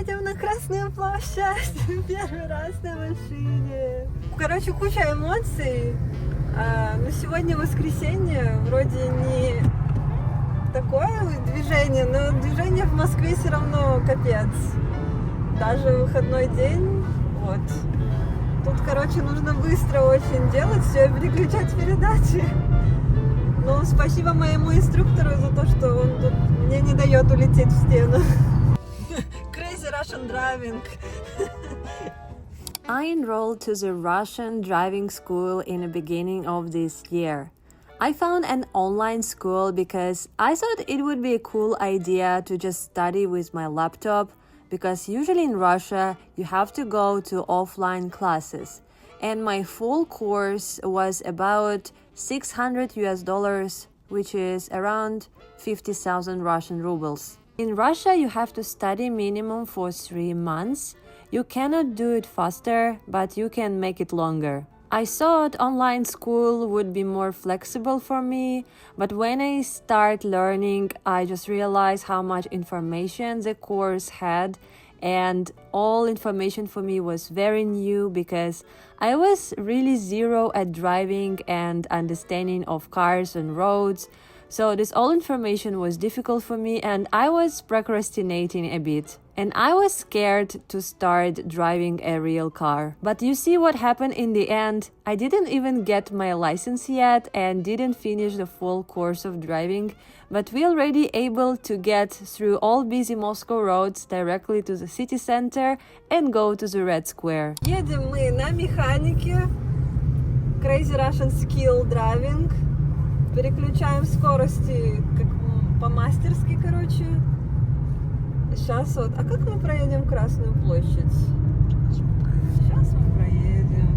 едем на Красную площадь. Первый раз на машине. Короче, куча эмоций. Но сегодня воскресенье, вроде не такое движение, но движение в Москве все равно капец. Даже выходной день, вот. Тут, короче, нужно быстро очень делать все и переключать передачи. Ну, спасибо моему инструктору за то, что он тут мне не дает улететь в стену. Crazy Russian driving. I enrolled to the Russian driving school in the beginning of this year. I found an online school because I thought it would be a cool idea to just study with my laptop, because usually in Russia you have to go to offline classes. And my full course was about $600, which is around 50,000 Russian rubles. In Russia, you have to study minimum for 3 months. You cannot do it faster, but you can make it longer. I thought online school would be more flexible for me, but when I start learning, I just realized how much information the course had, and all information for me was very new because I was really zero at driving and understanding of cars and roads. So this all information was difficult for me and I was procrastinating a bit. And I was scared to start driving a real car. But you see what happened in the end? I didn't even get my license yet and didn't finish the full course of driving. But we already able to get through all busy Moscow roads directly to the city center and go to the Red Square. Едем мы на механике. Crazy Russian Skill Driving. Переключаем скорости как по-мастерски, короче. Сейчас вот. А как мы проедем Красную площадь? Сейчас мы проедем.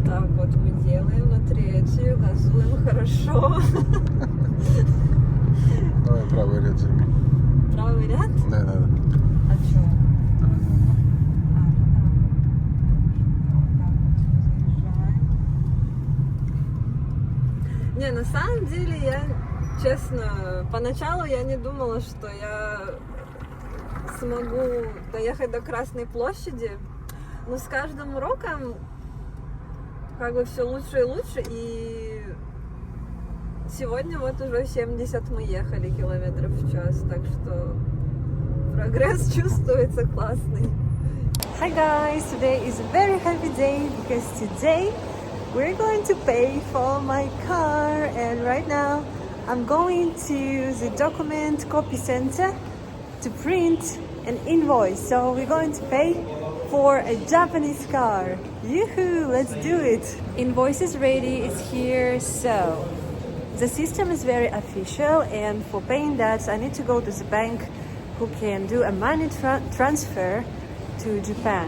Так вот мы делаем на третью, газуем хорошо. Давай правый ряд займи. Правый ряд? Да. А чё? Не, на самом деле, я, честно, поначалу я не думала, что я смогу доехать до Красной площади, но с каждым уроком как бы все лучше и лучше, и сегодня вот уже 70 мы ехали километров в час, так что прогресс чувствуется классный. Hi guys, today is a very happy day because today we're going to pay for my car, and right now I'm going to the document copy center to print an invoice. So we're going to pay for a Japanese car. Yoo-hoo, let's do it. Invoice is ready, it's here. So the system is very official, and for paying that I need to go to the bank who can do a money transfer to Japan.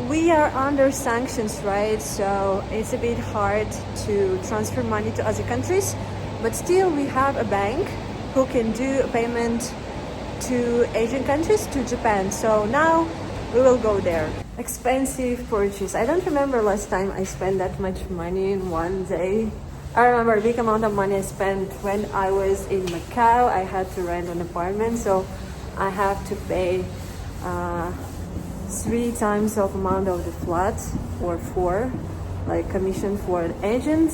We are under sanctions, right? So it's a bit hard to transfer money to other countries, but still we have a bank who can do a payment to Asian countries, to Japan. So now we will go there. Expensive purchase. I don't remember last time I spent that much money in one day. I remember a big amount of money I spent when I was in Macau. I had to rent an apartment, so I have to pay 3 times of amount of the flat, or 4, like commission for an agent,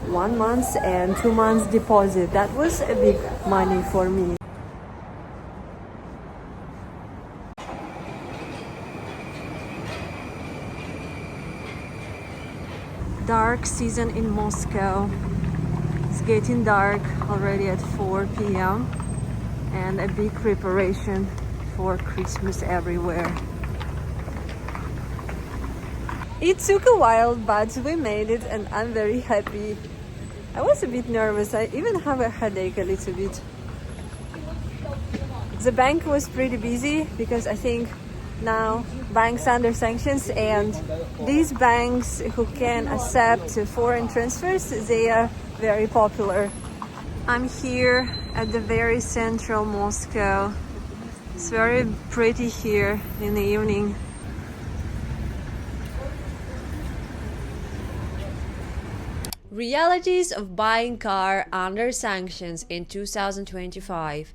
1 month and 2 months deposit. That was a big money for me. Dark season in Moscow. It's getting dark already at 4 p.m. and a big preparation for Christmas everywhere. It took a while, but we made it and I'm very happy. I was a bit nervous. I even have a headache a little bit. The bank was pretty busy because I think now banks under sanctions, and these banks who can accept foreign transfers, they are very popular. I'm here at the very central Moscow. It's very pretty here in the evening. Realities of buying car under sanctions in 2025.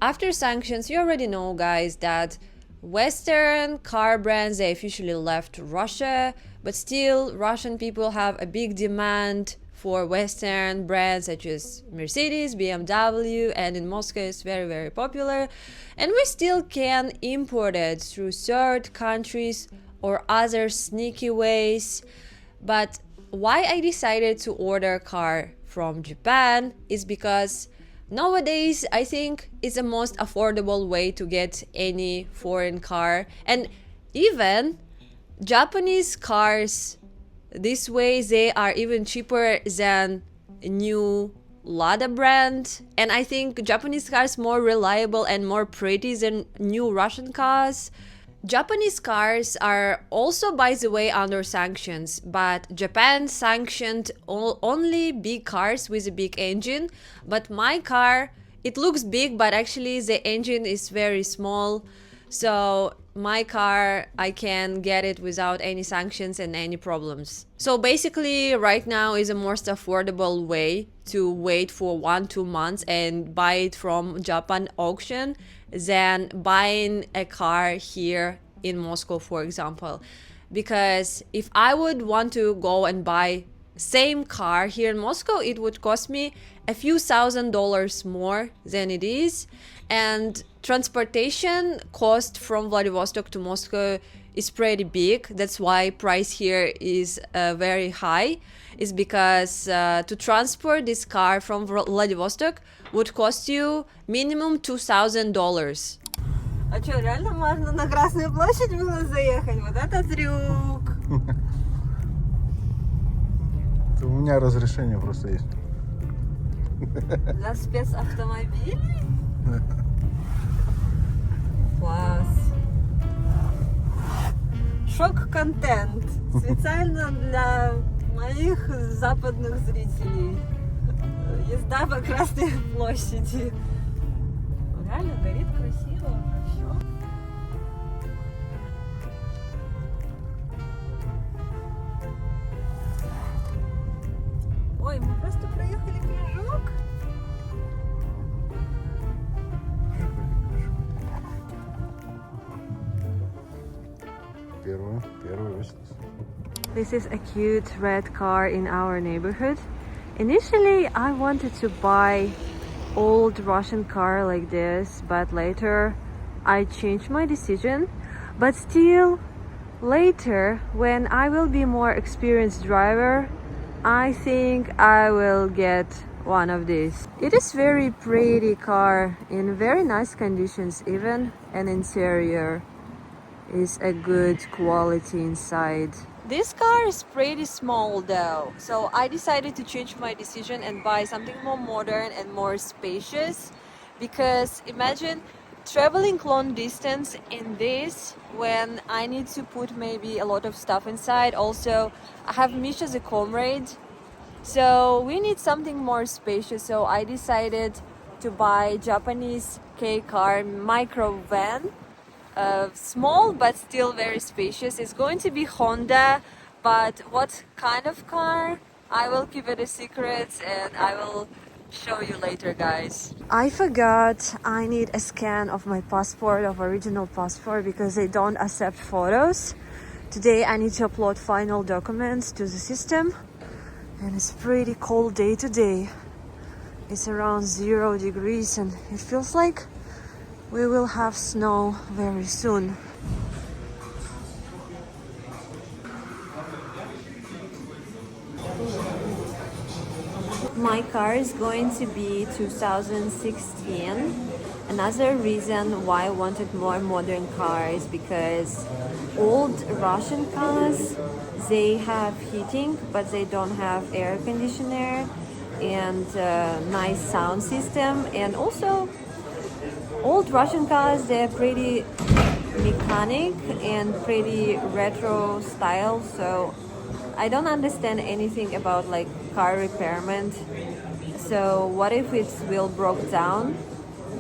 After sanctions, you already know, guys, that Western car brands, they officially left Russia, but still Russian people have a big demand for Western brands such as Mercedes, BMW, and in Moscow it's very popular, and we still can import it through third countries or other sneaky ways. But why I decided to order a car from Japan is because nowadays I think it's the most affordable way to get any foreign car, and even Japanese cars this way, they are even cheaper than new Lada brand, and I think Japanese cars more reliable and more pretty than new Russian cars. Japanese cars are also, by the way, under sanctions, but Japan sanctioned only big cars with a big engine. But my car, it looks big, but actually the engine is very small. So my car, I can get it without any sanctions and any problems. So basically right now is the most affordable way to wait for 1-2 months and buy it from Japan auction than buying a car here in Moscow, for example. Because if I would want to go and buy same car here in Moscow, it would cost me a few $1,000s more than it is, and transportation cost from Vladivostok to Moscow is pretty big. That's why price here is very high, is because to transport this car from Vladivostok would cost you minimum $2,000. А что, реально можно на Красную площадь было заехать? Вот это трюк! У меня разрешение просто есть. Для спецавтомобилей? Класс! Шок-контент! Специально для моих западных зрителей. Езда по Красной площади. Реально горит красиво. Ой, мы просто проехали кружок. Первый Vasilisa. This is a cute red car in our neighborhood. Initially, I wanted to buy old Russian car like this, but later I changed my decision. But still, later, when I will be more experienced driver, I think I will get one of these. It is very pretty car in very nice conditions, even an interior is a good quality inside. This car is pretty small though, so I decided to change my decision and buy something more modern and more spacious, because imagine traveling long distance in this when I need to put maybe a lot of stuff inside. Also, I have Misha as a comrade, so we need something more spacious, so I decided to buy Japanese K car micro van. Small but still very spacious. It's going to be Honda, but what kind of car, I will keep it a secret and I will show you later, guys. I forgot I need a scan of my passport, of original passport, because they don't accept photos. Today I need to upload final documents to the system, and it's pretty cold day today. It's around 0 degrees and it feels like we will have snow very soon. My car is going to be 2016. Another reason why I wanted more modern cars, because old Russian cars, they have heating but they don't have air conditioner and nice sound system, and also old Russian cars, they're pretty mechanic and pretty retro style, so I don't understand anything about like car repairment. So what if it will broke down?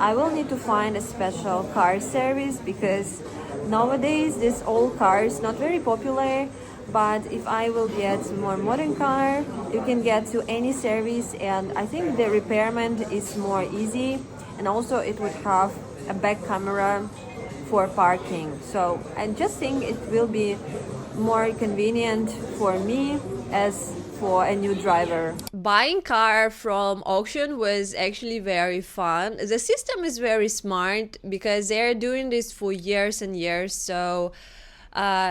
I will need to find a special car service, because nowadays these old cars not very popular, But if I will get more modern car, you can get to any service, and I think the repairment is more easy, and also it would have a back camera for parking. So I just think it will be more convenient for me as for a new driver. Buying car from auction was actually very fun. The system is very smart because they're doing this for years and years. So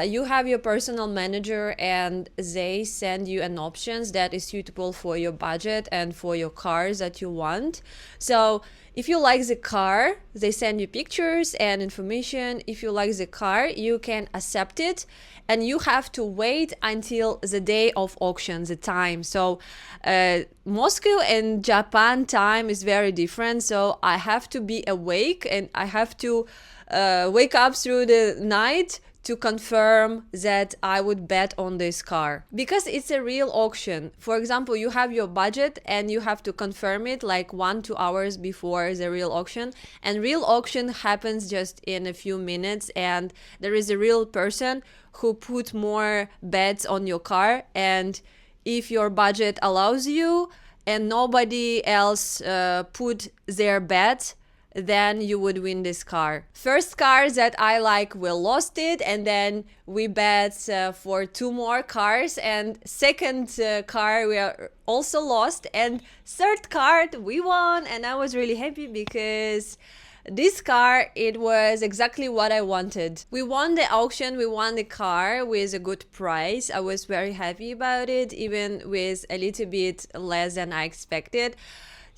you have your personal manager and they send you an options that is suitable for your budget and for your cars that you want. So if you like the car, they send you pictures and information. If you like the car, you can accept it, and you have to wait until the day of auction, the time. So Moscow and Japan time is very different. So I have to be awake and I have to wake up through the night to confirm that I would bet on this car, because it's a real auction. For example, you have your budget and you have to confirm it like 1-2 hours before the real auction, and real auction happens just in a few minutes, and there is a real person who put more bets on your car, and if your budget allows you and nobody else put their bet, then you would win this car. First car that I like, we lost it, and then we bet for 2 more cars, and second car we are also lost, and third card we won, and I was really happy because this car, it was exactly what I wanted. We won the auction, we won the car with a good price. I was very happy about it, even with a little bit less than I expected.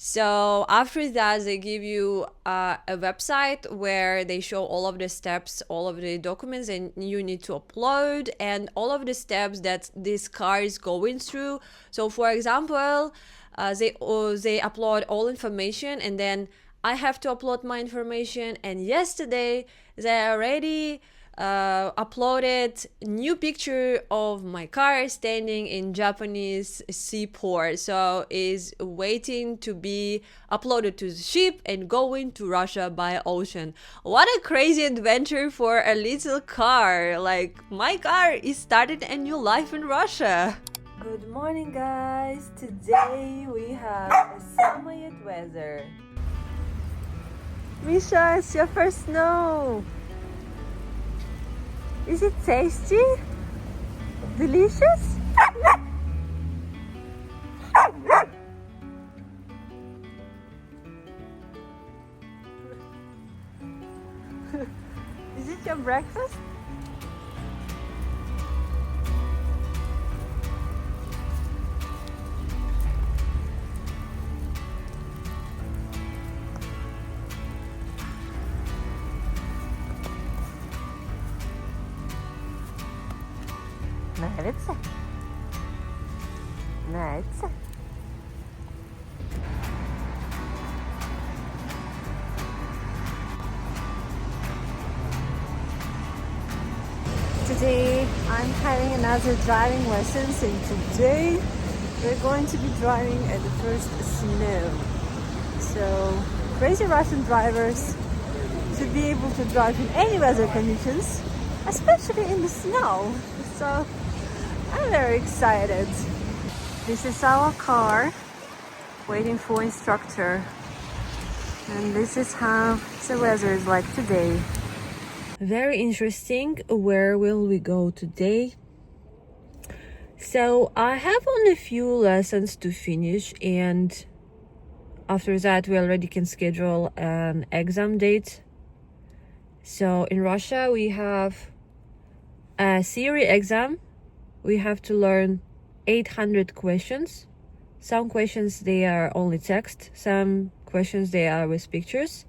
So after that, they give you a website where they show all of the steps, all of the documents, and you need to upload, and all of the steps that this car is going through. So for example, they upload all information, and then I have to upload my information. And yesterday they already uploaded new picture of my car standing in Japanese seaport, so is waiting to be uploaded to the ship and going to Russia by ocean. What a crazy adventure for a little car! Like, my car is started a new life in Russia. Good morning, guys. Today we have a summer weather. Misha, it's your first snow. Is it tasty? Delicious? Is it your breakfast? Нравится? Нравится? Today I'm having another driving lessons, and today we're going to be driving at the first snow. So crazy Russian drivers should be able to drive in any weather conditions, especially in the snow. So I'm very excited. This is our car waiting for instructor, and this is how the weather is like today. Very interesting. Where will we go today? So I have only a few lessons to finish, and after that we already can schedule an exam date. So in Russia we have a theory exam. We have to learn 800 questions. Some questions they are only text, some questions they are with pictures,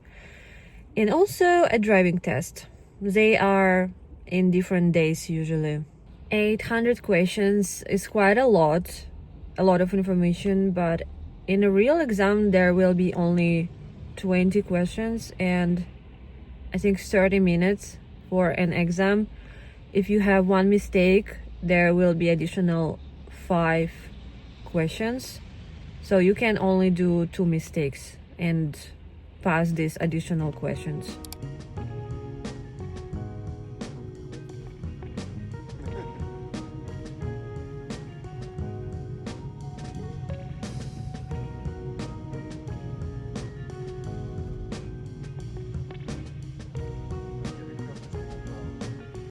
and also a driving test. They are in different days usually. 800 questions is quite a lot of information, but in a real exam there will be only 20 questions and I think 30 minutes for an exam. If you have one mistake, there will be additional 5 questions. So you can only do 2 mistakes and pass these additional questions.